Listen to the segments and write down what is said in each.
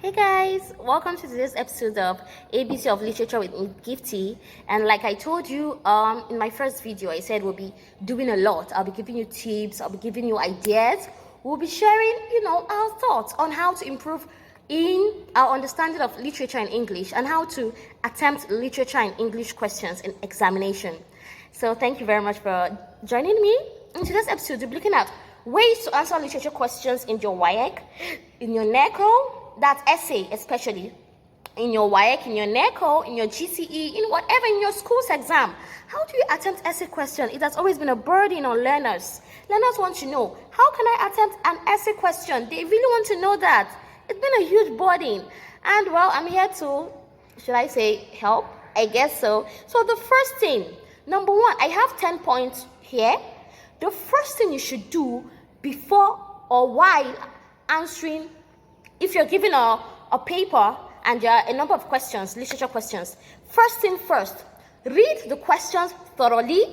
Hey guys, welcome to today's episode of ABC of Literature with Gifty. And like I told you in my first video, I said we'll be doing a lot. I'll be giving you tips, I'll be giving you ideas. We'll be sharing, our thoughts on how to improve in our understanding of literature in English and how to attempt literature and English questions in examination. So thank you very much for joining me. In today's episode, we'll be looking at ways to answer literature questions in your WAEC, in your NECO, that essay, especially in your WAEC, in your NECO, in your GCE, in whatever, in your school's exam. How do you attempt essay question? It has always been a burden on learners. Learners want to know, how can I attempt an essay question? They really want to know that. It's been a huge burden. And well, I'm here to, should I say, help? I guess so. So the first thing, number one, I have 10 points here. The first thing you should do before or while answering, if you're given a paper and there are a number of questions, literature questions, first thing first, read the questions thoroughly,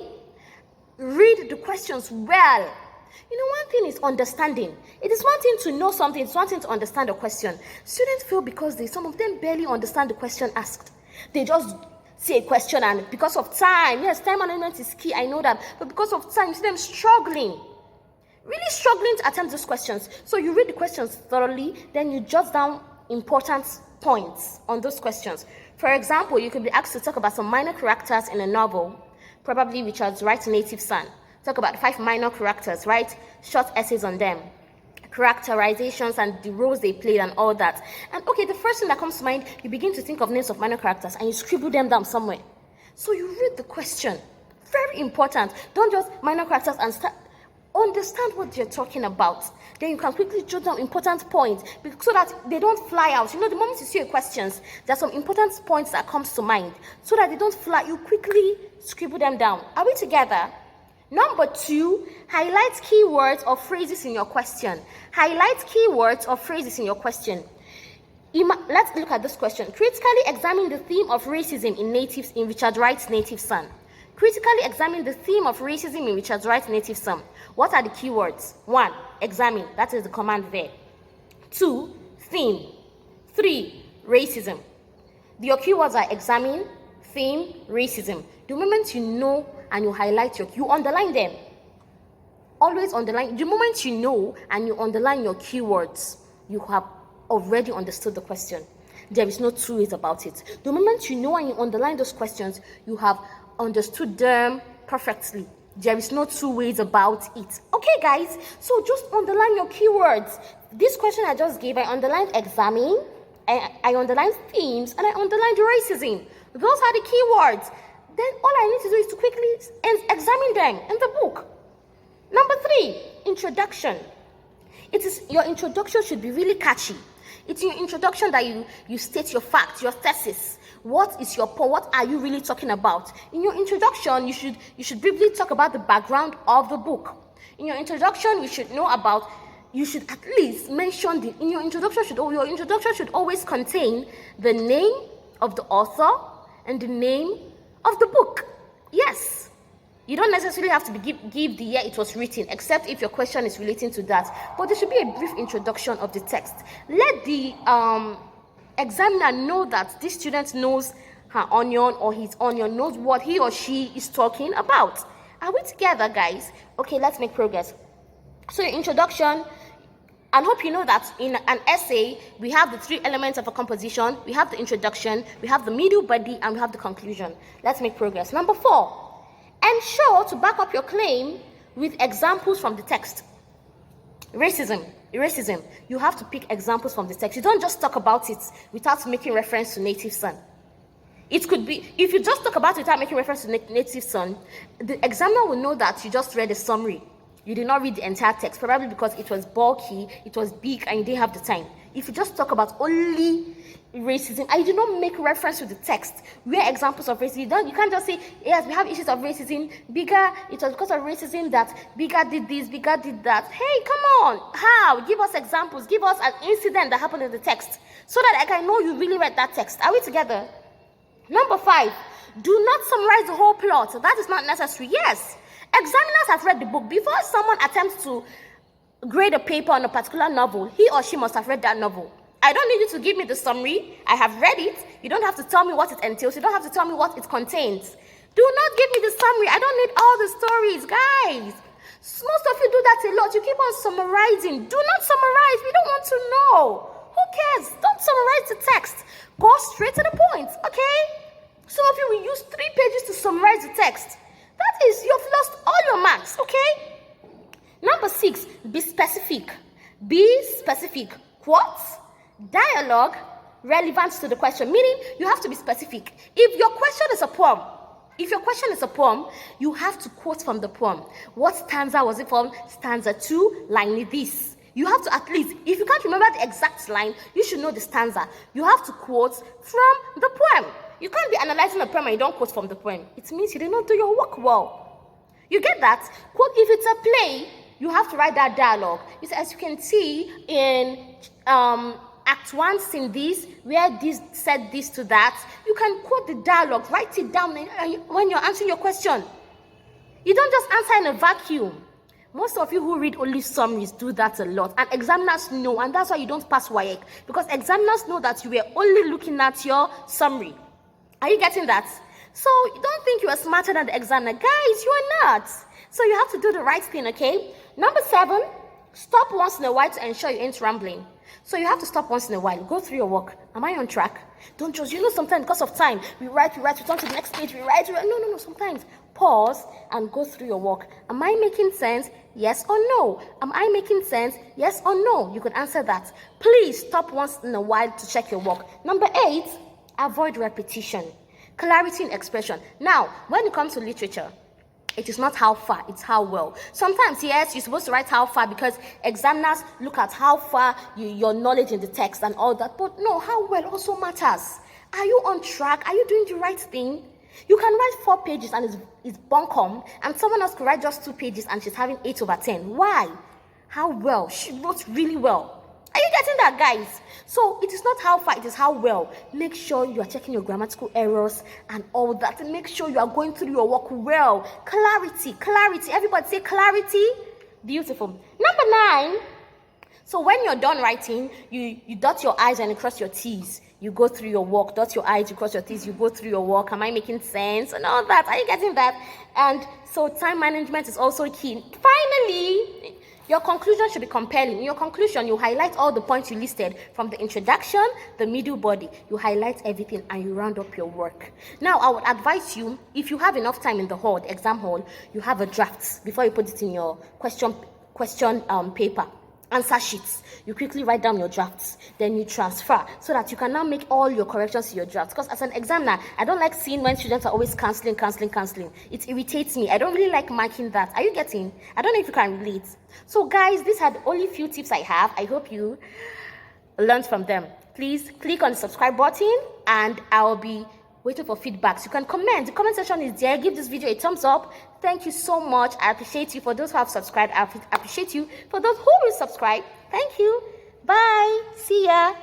read the questions well. One thing is understanding. It is one thing to know something, it's one thing to understand a question. Students feel because some of them barely understand the question asked. They just say a question and because of time, yes, time management is key, I know that, but because of time, you see them struggling. Really struggling to attempt those questions. So you read the questions thoroughly, then you jot down important points on those questions. For example, you could be asked to talk about some minor characters in a novel, probably Richard Wright's Native Son. Talk about 5 minor characters, write short essays on them, characterizations and the roles they played and all that. And okay, the first thing that comes to mind, you begin to think of names of minor characters and you scribble them down somewhere. So you read the question. Very important. Don't just minor characters and start. Understand what you're talking about. Then you can quickly jot down important points so that they don't fly out. The moment you see your questions, there's some important points that comes to mind. So that they don't fly, you quickly scribble them down. Are we together? Number 2, highlight keywords or phrases in your question. Highlight keywords or phrases in your question. Let's look at this question. Critically examine the theme of racism in Richard Wright's Native Son. Critically examine the theme of racism in Richard Wright's Native Son. What are the keywords? 1, examine. That is the command there. 2, theme. 3, racism. Your keywords are examine, theme, racism. The moment you know and you highlight you underline them. Always underline. The moment you know and you underline your keywords, you have already understood the question. There is no two ways about it. The moment you know and you underline those questions, you have understood them perfectly. There is no two ways about it. Okay, guys, so just underline your keywords. This question I just gave, I underlined examine, I underlined themes, and I underlined racism. Those are the keywords. Then all I need to do is to quickly examine them in the book. Number 3, introduction. Your introduction should be really catchy. It's in your introduction that you state your facts, your thesis. What is your point? What are you really talking about? In your introduction, you should briefly talk about the background of the book. In your introduction, you should at least mention your introduction should always contain the name of the author and the name of the book. Yes. You don't necessarily have to give the year it was written, except if your question is relating to that. But there should be a brief introduction of the text. Let the examiner know that this student knows her onion or his onion, knows what he or she is talking about. Are we together, guys? Okay, let's make progress. So your introduction, I hope you know that in an essay, we have the 3 elements of a composition. We have the introduction, we have the middle body, and we have the conclusion. Let's make progress. Number 4. Ensure to back up your claim with examples from the text. Racism. You have to pick examples from the text. You don't just talk about it without making reference to Native Son. It could be, if you just talk about it without making reference to Native Son, the examiner will know that you just read a summary. You did not read the entire text, probably because it was bulky, it was big, and you didn't have the time. If you just talk about only racism and you do not make reference to the text where examples of racism, you can't just say, yes, we have issues of racism, it was because of racism that Bigger did this, Bigger did that. Hey, come on, how? Give us examples, give us an incident that happened in the text so that I can know you really read that text. Are we together? Number 5, do not summarize the whole plot. That is not necessary. Yes, examiners have read the book. Before someone attempts to grade a paper on a particular novel, he or she must have read that novel. I don't need you to give me the summary. I have read it. You don't have to tell me what it entails. You don't have to tell me what it contains. Do not give me the summary. I don't need all the stories, guys. Most of you do that a lot. You keep on summarizing. Do not summarize. We don't want to know. Who cares? Don't summarize the text. Go straight to the point, okay? Some of you will use 3 pages to summarize the text. That is, you've lost all your marks, okay? Number 6, be specific. Be specific. Quotes, dialogue, relevant to the question. Meaning, you have to be specific. If your question is a poem, you have to quote from the poem. What stanza was it from? Stanza 2, line this. You have to at least, if you can't remember the exact line, you should know the stanza. You have to quote from the poem. You can't be analyzing a poem and you don't quote from the poem. It means you did not do your work well. You get that? Quote, if it's a play, you have to write that dialogue. It's, as you can see in Act 1, scene this, where this said this to that, you can quote the dialogue, write it down when you're answering your question. You don't just answer in a vacuum. Most of you who read only summaries do that a lot, and examiners know, and that's why you don't pass WAEC, because examiners know that you were only looking at your summary. Are you getting that? So don't think you are smarter than the examiner. Guys, you are not. So you have to do the right thing, okay? Number 7, stop once in a while to ensure you ain't rambling. So you have to stop once in a while. Go through your work. Am I on track? Don't just, sometimes because of time, we write, we turn to the next page, we write. No. Sometimes pause and go through your work. Am I making sense? Yes or no? Am I making sense? Yes or no? You could answer that. Please stop once in a while to check your work. Number 8, avoid repetition. Clarity in expression. Now, when it comes to literature, it is not how far, it's how well. Sometimes, yes, you're supposed to write how far because examiners look at how far your knowledge in the text and all that. But no, how well also matters. Are you on track? Are you doing the right thing? You can write 4 pages and it's bunkum, and someone else could write just 2 pages and she's having 8/10. Why? How well? She wrote really well. Are you getting that, guys? So it is not how far, it is how well. Make sure you are checking your grammatical errors and all that. And make sure you are going through your work well. Clarity. Everybody say clarity. Beautiful. Number 9. So when you're done writing, you dot your I's and you cross your T's. You go through your work, dot your I's, you cross your T's, you go through your work. Am I making sense? And all that. Are you getting that? And so time management is also key. Finally, your conclusion should be compelling. In your conclusion, you highlight all the points you listed from the introduction, the middle body. You highlight everything and you round up your work. Now, I would advise you, if you have enough time in the hall, the exam hall, you have a draft before you put it in your question paper. Answer sheets. You quickly write down your drafts, then you transfer so that you can now make all your corrections to your drafts. Because as an examiner, I don't like seeing when students are always cancelling. It irritates me. I don't really like marking that. Are you getting? I don't know if you can relate. So guys, these are the only few tips I have. I hope you learned from them. Please click on the subscribe button and I'll be waiting for feedbacks. You can comment. The comment section is there. Give this video a thumbs up. Thank you so much. I appreciate you. For those who have subscribed, I appreciate you. For those who will subscribe, thank you. Bye. See ya.